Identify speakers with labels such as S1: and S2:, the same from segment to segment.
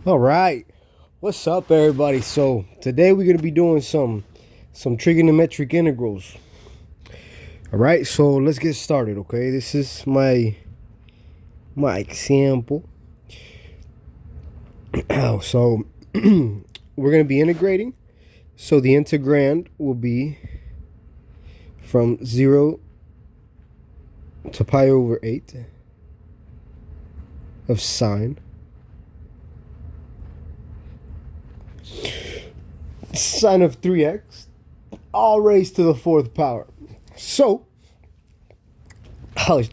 S1: All right, what's up, everybody? So today we're gonna be doing some trigonometric integrals. All right, so let's get started. Okay, this is my example. So we're gonna be integrating. So the integrand will be from 0 to pi over 8 of sine of 3x all raised to the fourth power. So, all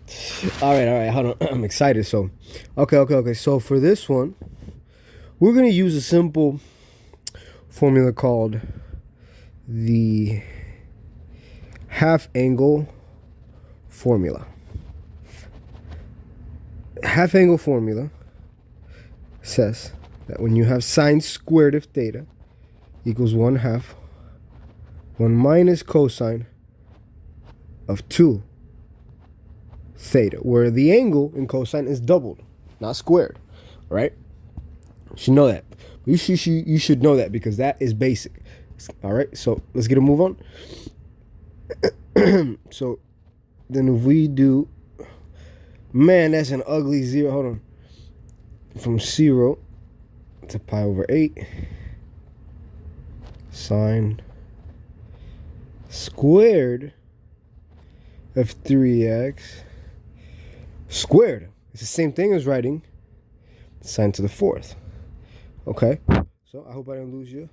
S1: right, hold on. I'm excited. So, okay. So for this one, we're gonna use a simple formula called the half angle formula. Half angle formula says that when you have sine squared of theta equals 1/2 1 minus cosine of 2 theta, where the angle in cosine is doubled, not squared. All right, you should know that. You should know that because that is basic. All right, so let's get a move on. So then if we do, man, that's an ugly 0. Hold on. From 0 to pi over 8 sine squared of 3x squared. It's the same thing as writing sine to the fourth. Okay, so I hope I didn't lose you.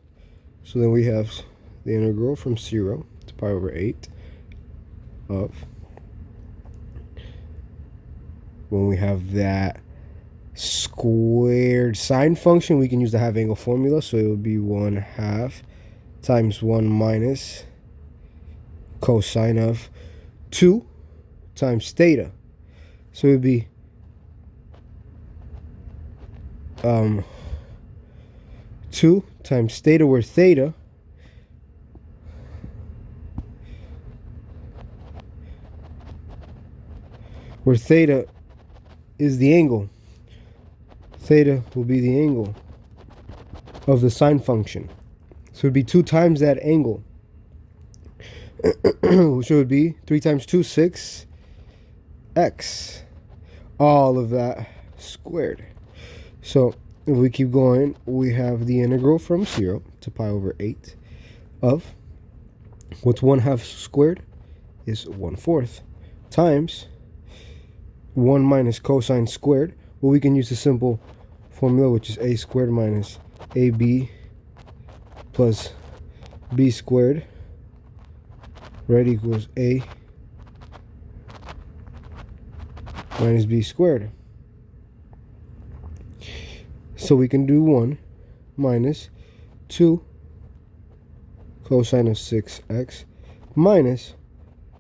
S1: So then we have the integral from 0 to pi over 8 of, when we have that squared sine function, we can use the half angle formula. So it would be 1/2 times 1 minus cosine of 2 times theta. So it would be 2 times theta, where theta is the angle. Theta will be the angle of the sine function. So it would be 2 times that angle, which would be 3 times 2, 6x. All of that squared. So if we keep going, we have the integral from 0 to pi over 8 of, what's 1/2 squared is 1/4 times 1 minus cosine squared. Well, we can use the simple formula, which is a squared minus ab plus b squared, right, equals a minus b squared. So we can do 1 minus 2 cosine of 6x minus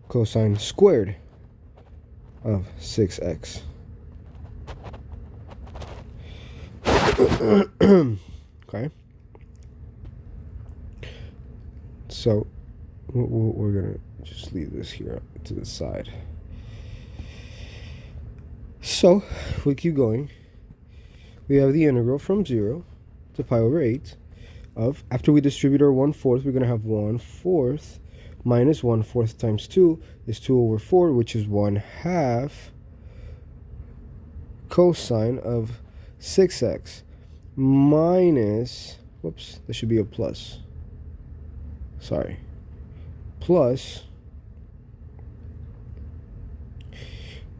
S1: cosine squared of 6x. Okay. So we're going to just leave this here to the side. So if we keep going, we have the integral from 0 to pi over 8 of, after we distribute our 1/4, we're going to have 1/4 minus 1/4 times 2 is 2 over 4, which is 1/2 cosine of 6x minus, whoops, there should be a plus. Sorry. Plus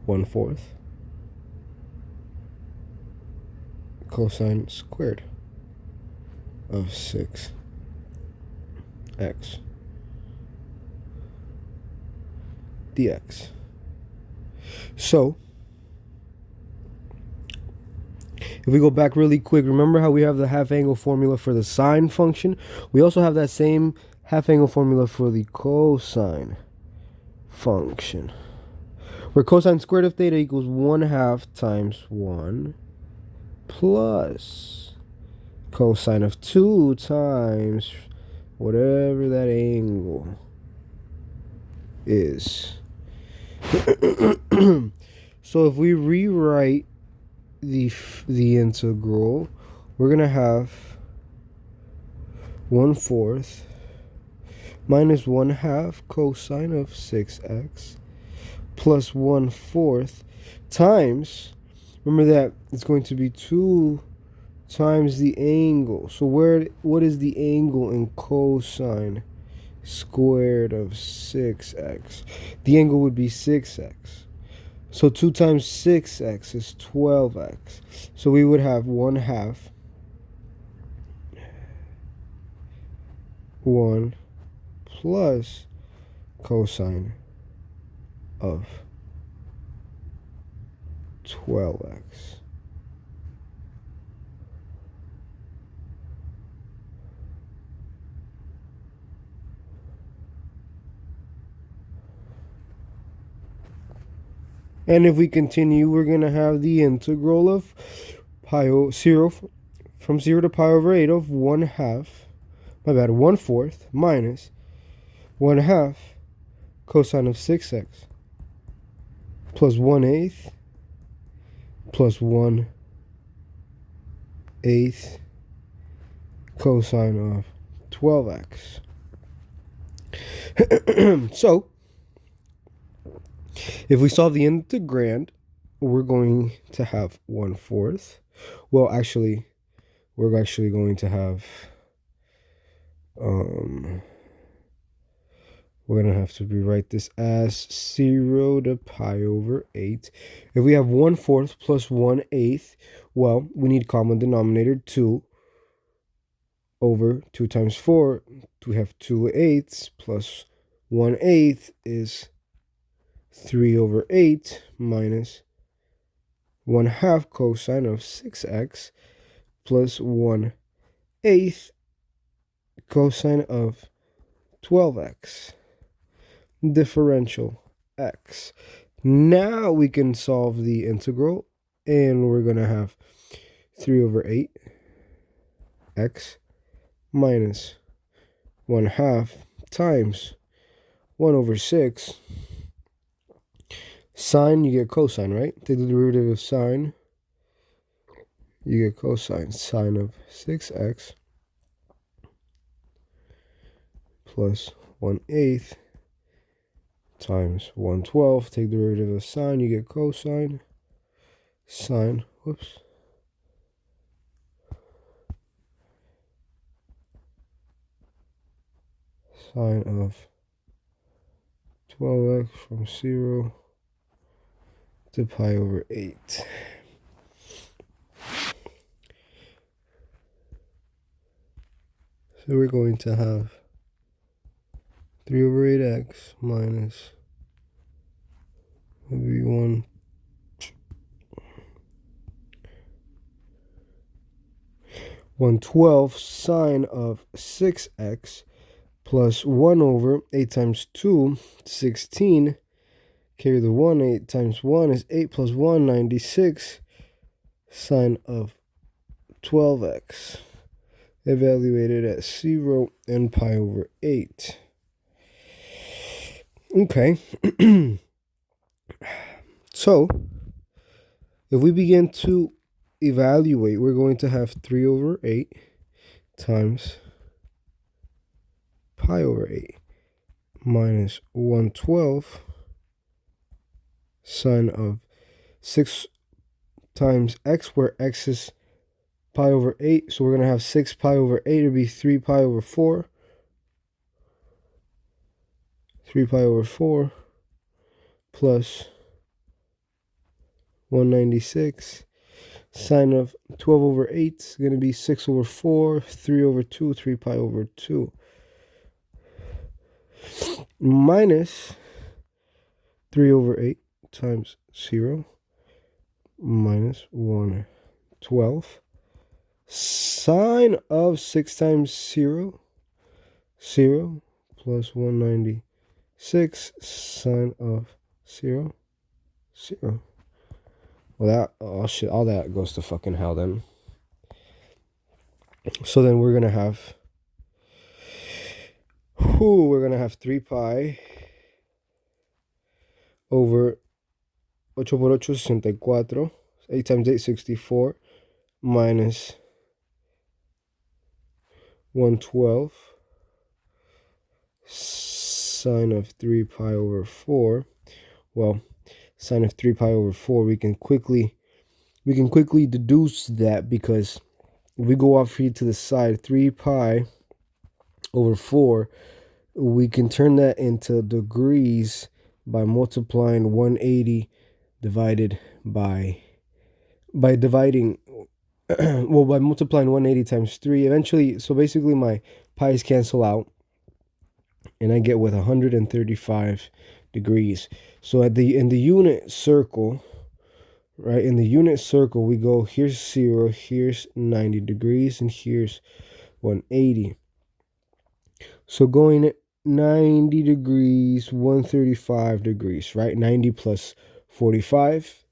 S1: 1/4 cosine squared of 6x dx. So if we go back really quick, remember how we have the half angle formula for the sine function? We also have that same half angle formula for the cosine function, where cosine squared of theta equals 1/2 times 1 plus cosine of 2 times whatever that angle is. So if we rewrite the integral, we're going to have 1/4 minus 1/2 cosine of 6x plus 1/4 times, remember that it's going to be 2 times the angle. So what is the angle in cosine squared of 6x? The angle would be 6x. So 2 times 6x is 12x. So we would have 1/2 1 plus cosine of 12x. And if we continue, we're going to have the integral of from 0 to pi over 8 of 1/2, 1/4 minus 1/2 cosine of 6x plus 1/8 plus 1/8 cosine of 12x. So, if we solve the integrand, we're going to have 1/4. Well, actually, we're actually going to have, we're going to have to rewrite this as 0 to pi over 8. If we have 1/4 plus 1/8, well, we need common denominator 2 over 2 times 4. We have 2/8 plus 1/8 is 3 over 8 minus 1/2 cosine of 6x plus 1/8 cosine of 12x. Differential x. Now we can solve the integral, and we're going to have 3 over 8 x minus 1/2 times 1 over 6. Sine, you get cosine, right? Take the derivative of sine, you get cosine. Sine of 6x plus 1/8 times 1/12. Take the derivative of sine, you get cosine. Sine, sine of 12x from 0 to pi over 8. So we're going to have 3 over 8x minus would be 1/12 sine of 6x plus 1 over 8 times 2, 16. Carry the 1, 8 times 1 is 8 plus 1, 96. Sine of 12x. Evaluated at 0 and pi over 8. Okay. So, if we begin to evaluate, we're going to have 3 over 8 times pi over 8 minus 1/12 sine of 6 times x, where x is pi over 8. So we're going to have 6 pi over 8. It'll be 3 pi over 4. 3 pi over 4 plus 196. Sine of 12 over 8 is going to be 6 over 4, 3 over 2, 3 pi over 2. Minus 3 over 8 times 0 minus 1/12. Sine of 6 times 0, 0 plus 196. Sine of 0, 0. Well, that, oh shit, all that goes to fucking hell then. So then we're going to have, we're going to have 3 pi over 8 por 8, 64. 8 times 8, 64, minus 1/12 sine of 3 pi over 4. Well, sine of 3 pi over 4, we can quickly deduce that, because if we go off here to the side, 3 pi over 4, we can turn that into degrees by multiplying 180 divided by dividing well, by multiplying 180 times 3 eventually. So basically my pi's cancel out and I get with 135 degrees. So in the unit circle, right, in the unit circle, we go, here's 0, here's 90 degrees, and here's 180. So going at 90 degrees, 135 degrees, right? 90 plus 45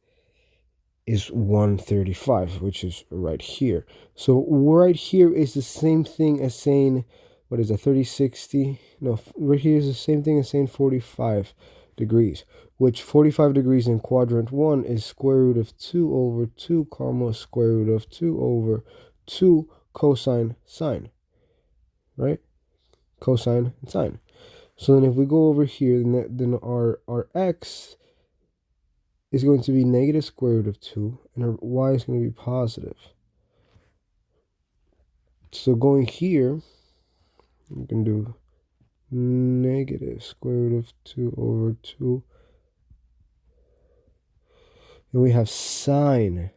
S1: is 135, which is right here. So right here is the same thing as saying, what is it, 30, 60? No, right here is the same thing as saying 45 degrees, which 45 degrees in quadrant 1 is square root of 2 over 2, comma, square root of 2 over 2 cosine sine, right? Cosine and sine. So then if we go over here, then our x is going to be negative square root of 2, and our y is going to be positive. So going here, we can do negative square root of 2 over 2. And we have sine.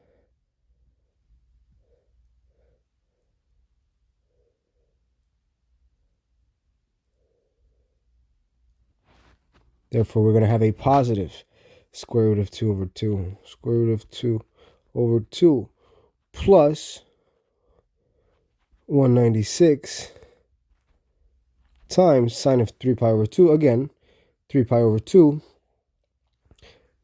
S1: Therefore, we're going to have a positive square root of 2 over 2. Square root of 2 over 2 plus 196 times sine of 3 pi over 2. Again, 3 pi over 2.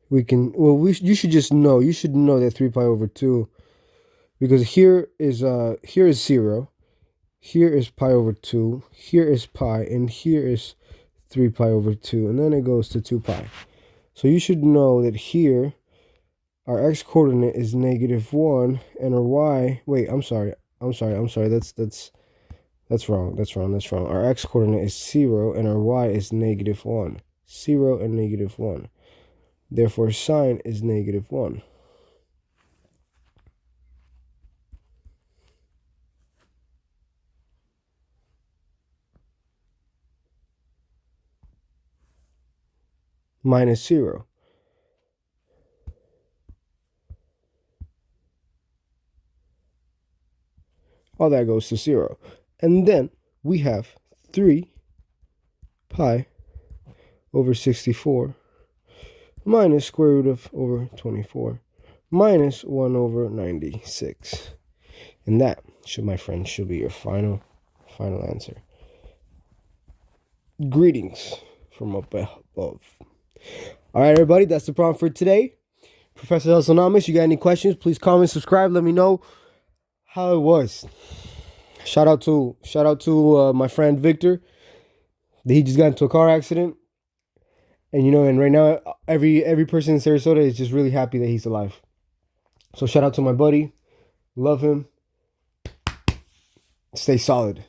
S1: We can, well, you should just know, you should know that 3 pi over 2, because here is 0, here is pi over 2, here is pi, and here is 3 pi over 2, and then it goes to 2 pi. So you should know that here our x coordinate is negative 1, and our y, wait, I'm sorry, that's wrong. Our x coordinate is 0, and our y is negative 1. 0 and negative 1. Therefore, sine is negative 1. Minus 0. All that goes to 0. And then we have 3 pi over 64 minus square root of over 24 minus 1 over 96. And that, my friends, should be your final answer. Greetings from up above. All right, everybody, that's the problem for today. Professor Elsonomics, you got any questions? Please comment, subscribe, let me know how it was. Shout out to my friend Victor. He just got into a car accident. And and right now every person in Sarasota is just really happy that he's alive. So shout out to my buddy. Love him. Stay solid.